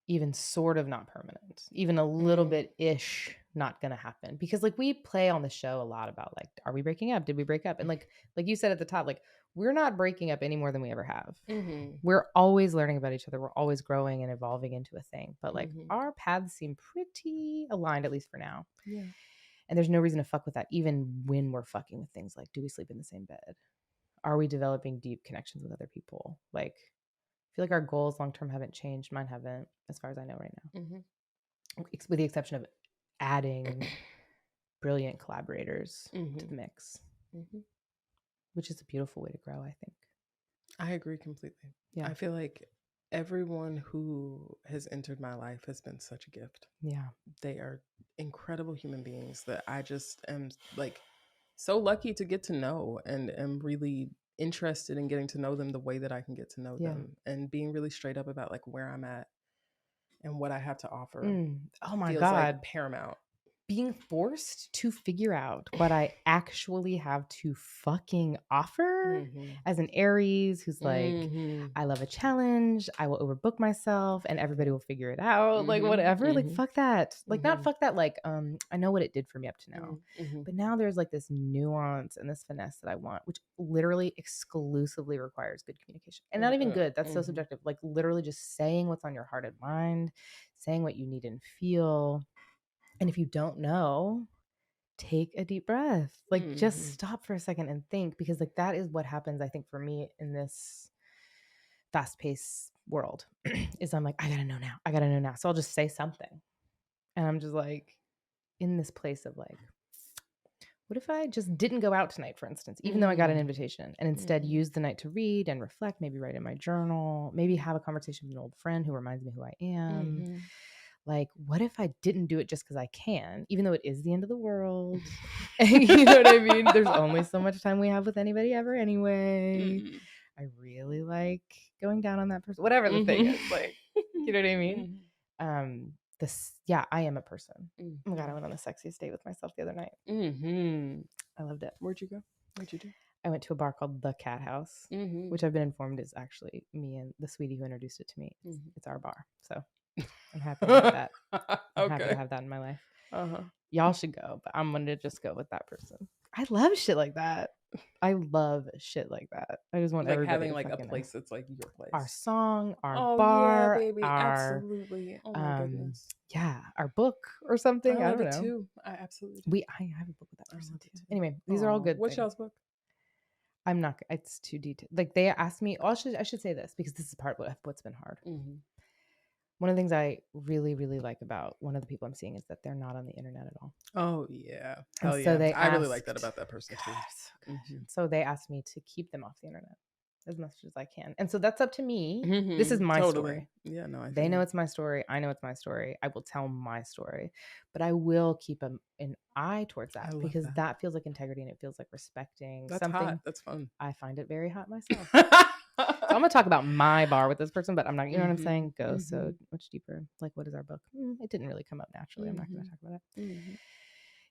even sort of not permanent, even a little bit ish not going to happen. Because we play on the show a lot about are we breaking up? Did we break up? And like you said at the top, we're not breaking up any more than we ever have. We're always learning about each other. We're always growing and evolving into a thing. But our paths seem pretty aligned, at least for now. Yeah. And there's no reason to fuck with that, even when we're fucking with things do we sleep in the same bed? Are we developing deep connections with other people? I feel like our goals long-term haven't changed. Mine haven't, as far as I know right now. With the exception of adding brilliant collaborators to the mix, which is a beautiful way to grow, I think. I agree completely. Yeah. I feel like everyone who has entered my life has been such a gift. Yeah. They are incredible human beings that I just am like so lucky to get to know, and am really interested in getting to know them the way that I can get to know them, and being really straight up about like where I'm at and what I have to offer. Oh my feels God. like paramount. Being forced to figure out what I actually have to fucking offer as an Aries who's like, I love a challenge. I will overbook myself and everybody will figure it out. Like whatever. Like fuck that. Like not fuck that. Like, I know what it did for me up to now. But now there's like this nuance and this finesse that I want, which literally exclusively requires good communication. And not even good. That's so subjective. Like literally just saying what's on your heart and mind, saying what you need and feel. And if you don't know, take a deep breath. Like just stop for a second and think, because like that is what happens, I think, for me in this fast-paced world is I'm like, I gotta know now. I gotta know now. So I'll just say something. And I'm just like in this place of like, what if I just didn't go out tonight, for instance, even though I got an invitation, and instead use the night to read and reflect, maybe write in my journal, maybe have a conversation with an old friend who reminds me who I am. Like, what if I didn't do it just because I can, even though it is the end of the world? You know what I mean? There's only so much time we have with anybody ever anyway. I really like going down on that person, whatever the thing is. Like, you know what I mean? I am a person. Oh my God, I went on the sexiest date with myself the other night. I loved it. Where'd you go? What'd you do? I went to a bar called The Cat House, which I've been informed is actually me and the sweetie who introduced it to me. It's our bar. So I'm happy to have that. I'm happy to have that in my life. Y'all should go, but I'm going to just go with that person. I love shit like that. I love shit like that. I just want like everybody having to like a place that's like your place. Our song, our bar, yeah, baby. Absolutely. Oh my goodness. Yeah, our book or something. I don't know. Too. I absolutely do. I have a book with that person too. Anyway, these are all good. What's y'all's book? I'm not. It's too detailed. Like they asked me. I should say this because this is part of what's been hard. One of the things I really, really like about one of the people I'm seeing is that they're not on the internet at all. Oh yeah, hell yeah! I really like that about that person too. So they asked me to keep them off the internet as much as I can, and so that's up to me. This is my story. Yeah, no, they know it's my story. I know it's my story. I will tell my story, but I will keep an eye towards that because that feels like integrity and it feels like respecting that's something. Hot. That's fun. I find it very hot myself. So I'm gonna talk about my bar with this person, but I'm not. You know what I'm saying? Go so much deeper. Like, what is our book? It didn't really come up naturally. I'm not gonna talk about it.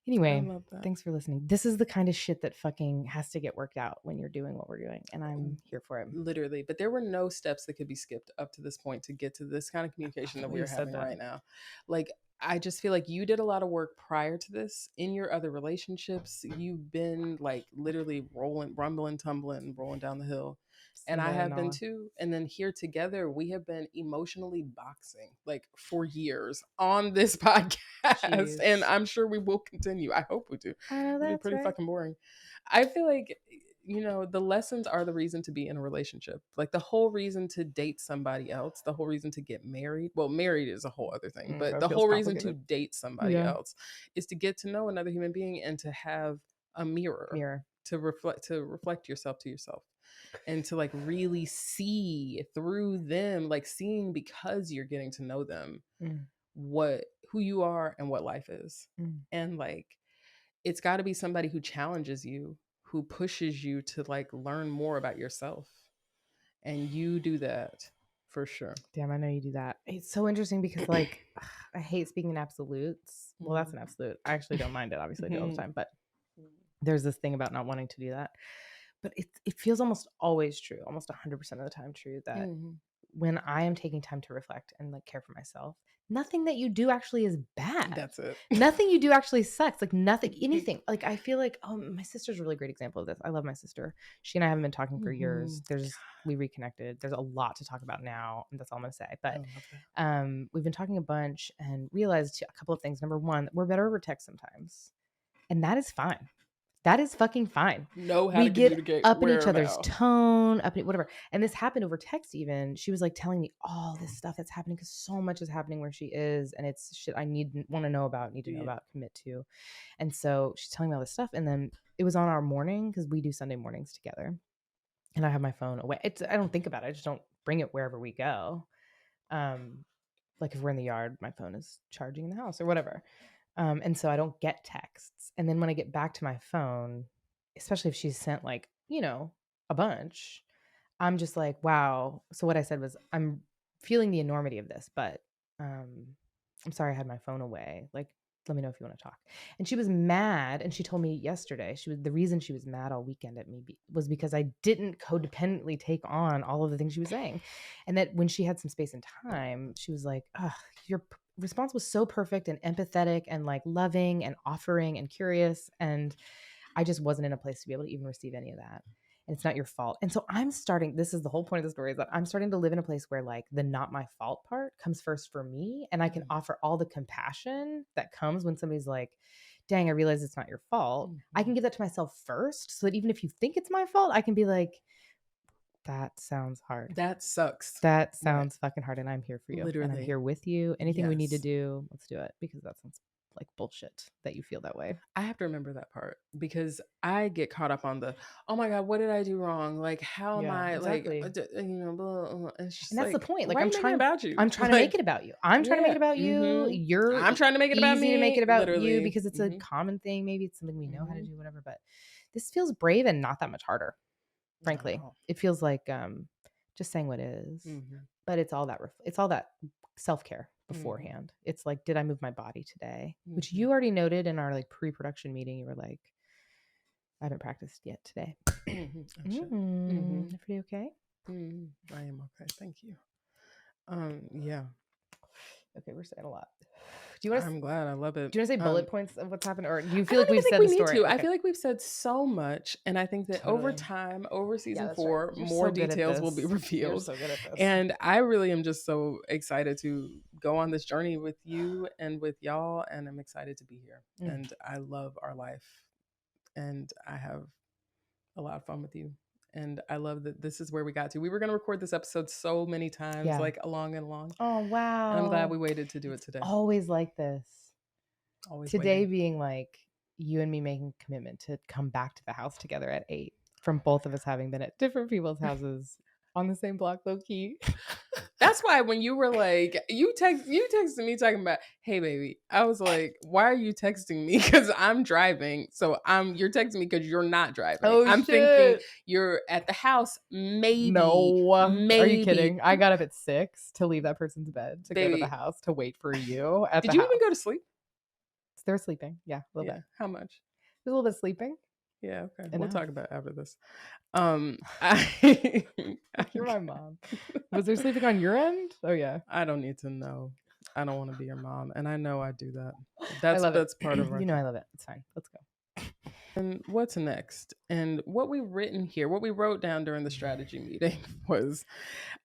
Anyway, thanks for listening. This is the kind of shit that fucking has to get worked out when you're doing what we're doing, and I'm here for it. Literally, but there were no steps that could be skipped up to this point to get to this kind of communication that we're having right now. Like, I just feel like you did a lot of work prior to this in your other relationships. You've been like literally rumbling, tumbling, rolling down the hill. And I have been too. And then here together, we have been emotionally boxing like for years on this podcast. Jeez. And I'm sure we will continue. I hope we do. That's It'll be pretty fucking boring. I feel like, you know, the lessons are the reason to be in a relationship. Like the whole reason to date somebody else, the whole reason to get married. Well, married is a whole other thing, but the whole reason to date somebody else is to get to know another human being and to have a mirror. To reflect yourself to yourself. And to like really see through them, like seeing because you're getting to know them, who you are and what life is. And like, it's got to be somebody who challenges you, who pushes you to like learn more about yourself. And you do that for sure. Damn, I know you do that. It's so interesting because like, I hate speaking in absolutes. Well, that's an absolute. I actually don't mind it. Obviously I do all the time, but there's this thing about not wanting to do that. But it feels almost always true, almost 100% of the time true that when I am taking time to reflect and like care for myself, nothing that you do actually is bad. That's it. Nothing you do actually sucks. Like nothing, anything. Like I feel like, my sister's a really great example of this. I love my sister. She and I haven't been talking for years. We reconnected. There's a lot to talk about now, and that's all I'm gonna say. But we've been talking a bunch and realized a couple of things. Number one, we're better over text sometimes, and that is fine. That is fucking fine. Know how we to get communicate up in each other's whereabout. tone, up in whatever. And this happened over text even. She was like telling me all this stuff that's happening because so much is happening where she is. And it's shit I want to know about, need to know about, commit to. And so she's telling me all this stuff. And then it was on our morning because we do Sunday mornings together. And I have my phone away. I don't think about it. I just don't bring it wherever we go. Like if we're in the yard, my phone is charging in the house or whatever. And so I don't get texts. And then when I get back to my phone, especially if she's sent like, you know, a bunch, I'm just like, wow. So what I said was, I'm feeling the enormity of this, but I'm sorry I had my phone away. Like, let me know if you want to talk. And she was mad. And she told me yesterday, the reason she was mad all weekend at me was because I didn't codependently take on all of the things she was saying. And that when she had some space and time, she was like, your response was so perfect and empathetic and like loving and offering and curious. And I just wasn't in a place to be able to even receive any of that. And it's not your fault. And so this is the whole point of the story, is that I'm starting to live in a place where like the not my fault part comes first for me. And I can offer all the compassion that comes when somebody's like, dang, I realize it's not your fault. I can give that to myself first so that even if you think it's my fault, I can be like, that sounds hard. That sucks. That sounds fucking hard. And I'm here for you. Literally. And I'm here with you. Anything we need to do, let's do it, because that sounds like bullshit that you feel that way. I have to remember that part because I get caught up on the, oh my God, what did I do wrong? Like, how am I exactly. like, you know, blah, blah. And that's like, the point. Like, I'm trying about you. I'm trying to make it about you. I'm trying to make it about you. I'm trying to make it about me. To make it about Literally. you because it's a common thing. Maybe it's something we know how to do, whatever. But this feels brave and not that much harder. Frankly, it feels like just saying what is. But it's all that self-care beforehand. It's like, did I move my body today? Which you already noted in our like pre-production meeting. You were like, I haven't practiced yet today. Pretty okay? I am okay. Thank you. Yeah. Okay, we're saying a lot. Do you want to? I'm glad. I love it. Do you want to say bullet points of what's happened, or do you feel like we've said the story? Okay. I feel like we've said so much, and I think that over time, over season 4, more details will be revealed. You're so good at this. And I really am just so excited to go on this journey with you and with y'all, and I'm excited to be here. And I love our life, and I have a lot of fun with you. And I love that this is where we got to. We were going to record this episode so many times, like along and along. Oh, wow. And I'm glad we waited to do it today. Always like this. Always today waiting. Being like you and me making a commitment to come back to the house together at 8 from both of us having been at different people's houses on the same block, low key. That's why when you were like, you texted me talking about, hey baby, I was like, why are you texting me? Because I'm driving. So you're texting me because you're not driving. I'm thinking you're at the house. Maybe. No. Maybe. Are you kidding? I got up at 6 to leave that person's bed to go to the house to wait for you at the house. Did you even go to sleep? They're sleeping. Yeah, a little bit. How much? There's a little bit of sleeping. Yeah, okay. Enough. We'll talk about it after this. You're my mom. Was there sleeping on your end? Oh yeah. I don't need to know. I don't want to be your mom, and I know I do that. That's part of our. You know I love it. It's fine. Let's go. And what's next? And what we wrote down during the strategy meeting was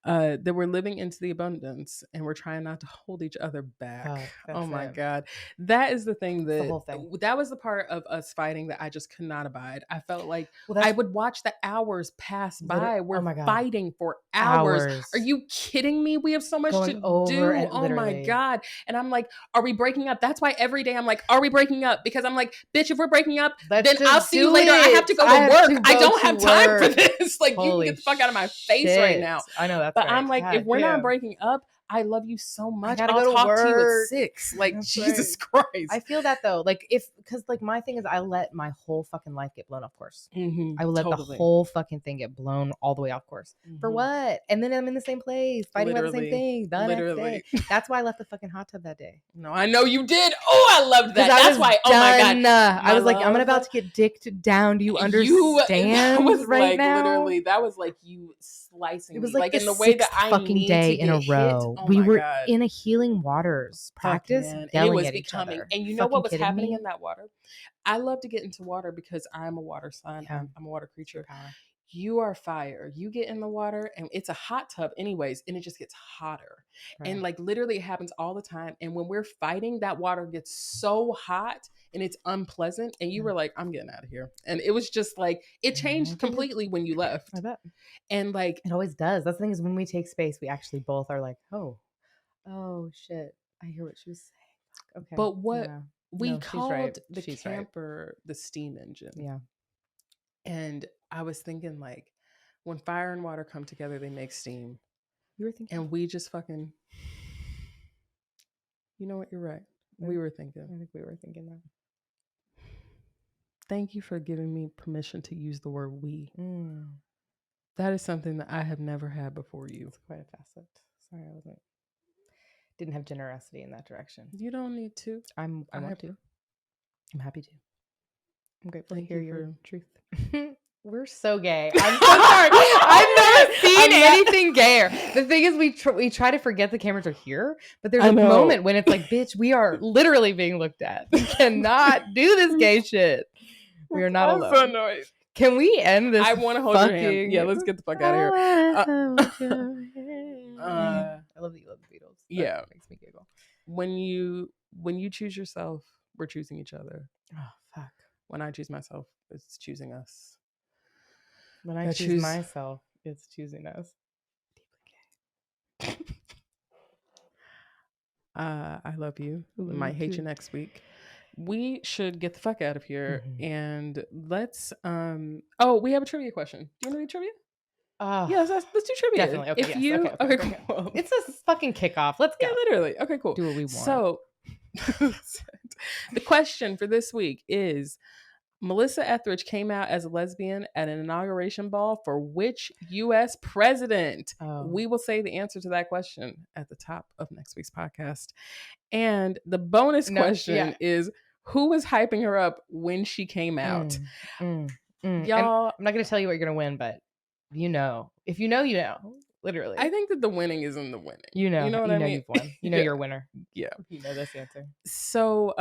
that we're living into the abundance and we're trying not to hold each other back. Oh my God. That is the thing that was the part of us fighting that I just could not abide. I felt like I would watch the hours pass by. We're fighting for hours. Are you kidding me? We have so much to do. Oh my God. And I'm like, are we breaking up? That's why every day I'm like, are we breaking up? Because I'm like, bitch, if we're breaking up, then I'll see you later. I have to go to work. I don't have time for this. Like, you can get the fuck out of my face right now. I know that's but right. I'm like, God, if we're not breaking up, I love you so much. I'll talk to you at 6. Like, that's Jesus Christ. I feel that though. Like, because like my thing is I let my whole fucking life get blown off course. I will let the whole fucking thing get blown all the way off course. For what? And then I'm in the same place fighting about the same thing. Literally. That's why I left the fucking hot tub that day. No, I know you did. Oh, I loved that. That's why. Oh my God. I was like, I'm about to get dicked down. Do you understand right now? Literally, that was like you slicing. It was me. Like in the way that I fucking day in a row. Oh we were in a healing waters practice. And it was becoming. And you know what was happening in that water? I love to get into water because I'm a water sign. I'm a water creature. you are fire. You get in the water and it's a hot tub anyways, and it just gets hotter. Right. And like literally it happens all the time. And when we're fighting, that water gets so hot and it's unpleasant. And you were like, I'm getting out of here. And it was just like, it changed completely when you left. I bet. And like, it always does. That's the thing is when we take space, we actually both are like, oh shit. I hear what she was saying. Okay. But what we called the camper the steam engine. Yeah. And I was thinking like, when fire and water come together, they make steam. You were thinking, and we just fucking, you know what? You're right. We were thinking. I think we were thinking that. Thank you for giving me permission to use the word we. That is something that I have never had before you. It's quite a facet. Sorry, I didn't have generosity in that direction. You don't need to. I want to. I'm happy to. I'm grateful to hear your truth. We're so gay. I'm so sorry. I've never seen anything gayer. The thing is, we try to forget the cameras are here, but there's a moment when it's like, bitch, we are literally being looked at. We cannot do this gay shit. We are not alone. So annoyed. Can we end this? I want to hold your hand. Yeah, let's get the fuck out of here. I love that you love the Beatles. Yeah, that makes me giggle. When you choose yourself, we're choosing each other. Oh fuck. When I choose myself, it's choosing us. When I choose myself, it's choosing us. Deeply gay. I love you. Might hate you next week. We should get the fuck out of here and let's we have a trivia question. Do you want to do trivia? Yes, let's do trivia. Definitely. Okay. Okay, cool. It's a fucking kickoff. Let's go. Yeah, literally. Okay, cool. Do what we want. So the question for this week is, Melissa Etheridge came out as a lesbian at an inauguration ball for which U.S. president? We will say the answer to that question at the top of next week's podcast. And the bonus question is, who was hyping her up when she came out? Y'all, and I'm not going to tell you what you're going to win, but you know. If you know, you know. Literally. I think that the winning is in the winning. You know what I mean? You've won. You know yeah. You're a winner. Yeah. You know this answer. So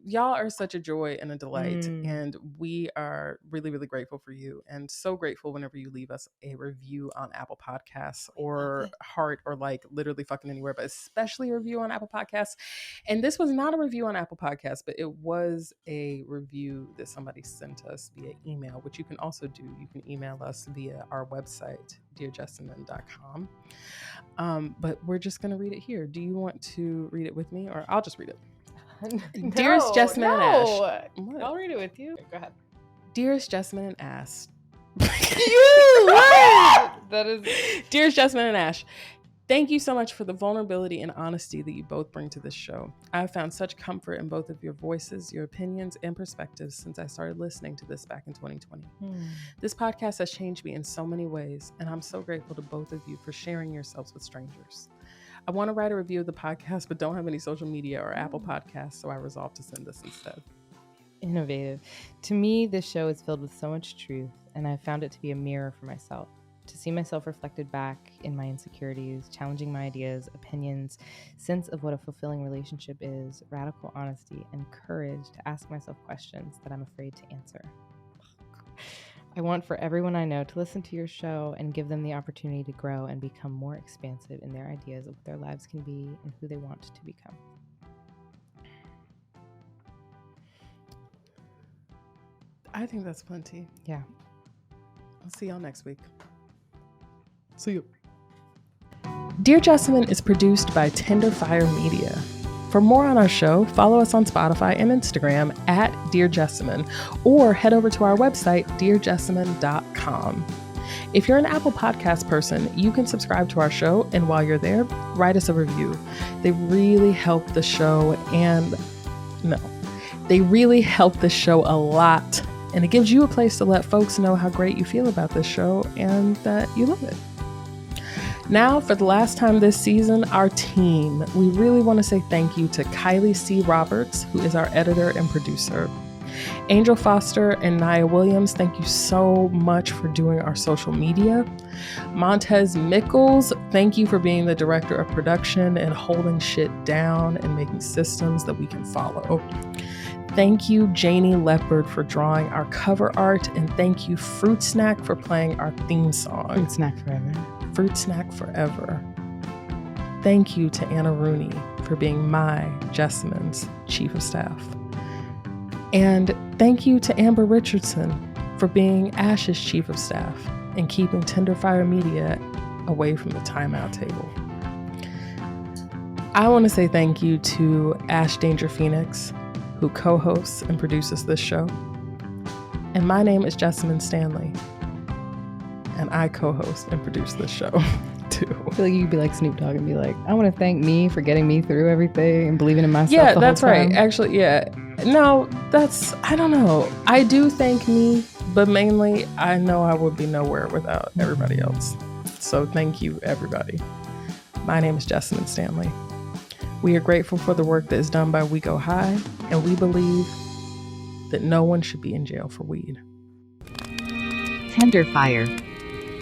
y'all are such a joy and a delight. And we are really, really grateful for you. And so grateful whenever you leave us a review on Apple Podcasts or Heart or like literally fucking anywhere, but especially a review on Apple Podcasts. And this was not a review on Apple Podcasts, but it was a review that somebody sent us via email, which you can also do. You can email us via our website, dearjessamyn.com. But we're just going to read it here. Do you want to read it with me, or I'll just read it? Dearest Jessamyn and Ashe. What? I'll read it with you. Go ahead. Dearest Jessamyn and Ashe. That is. Dearest Jessamyn and Ashe. Thank you so much for the vulnerability and honesty that you both bring to this show. I have found such comfort in both of your voices, your opinions, and perspectives since I started listening to this back in 2020. This podcast has changed me in so many ways, and I'm so grateful to both of you for sharing yourselves with strangers. I want to write a review of the podcast, but don't have any social media or Apple Podcasts, so I resolved to send this instead. Innovative. To me, this show is filled with so much truth, and I've found it to be a mirror for myself. To see myself reflected back in my insecurities, challenging my ideas, opinions, sense of what a fulfilling relationship is, radical honesty, and courage to ask myself questions that I'm afraid to answer. I want for everyone I know to listen to your show and give them the opportunity to grow and become more expansive in their ideas of what their lives can be and who they want to become. I think that's plenty. Yeah. I'll see y'all next week. See you. Dear Jessamyn is produced by Tenderfire Media. For more on our show, follow us on Spotify and Instagram at Dear Jessamyn, or head over to our website, dearjessamyn.com. If you're an Apple Podcast person, you can subscribe to our show, and while you're there, write us a review. They really help the show a lot. And it gives you a place to let folks know how great you feel about this show and that you love it. Now, for the last time this season, our team. We really want to say thank you to Kylie C. Roberts, who is our editor and producer. Angel Foster and Nia Williams, thank you so much for doing our social media. Montez Mickles, thank you for being the director of production and holding shit down and making systems that we can follow. Thank you, Janie Leopard, for drawing our cover art, and thank you, Fruit Snack, for playing our theme song. Fruit Snack forever. Fruit Snack forever. Thank you to Anna Rooney for being my Jessamyn's Chief of Staff. And thank you to Amber Richardson for being Ashe's Chief of Staff and keeping Tenderfire Media away from the timeout table. I want to say thank you to Ashe Danger Phoenix, who co-hosts and produces this show. And my name is Jessamyn Stanley, and I co-host and produce this show too. I feel like you could be like Snoop Dogg and be like, I want to thank me for getting me through everything and believing in myself. Yeah, that's right. Actually, yeah. No, I don't know. I do thank me, but mainly I know I would be nowhere without everybody else. So thank you, everybody. My name is Jessamyn Stanley. We are grateful for the work that is done by We Go High, and we believe that no one should be in jail for weed. Tenderfire.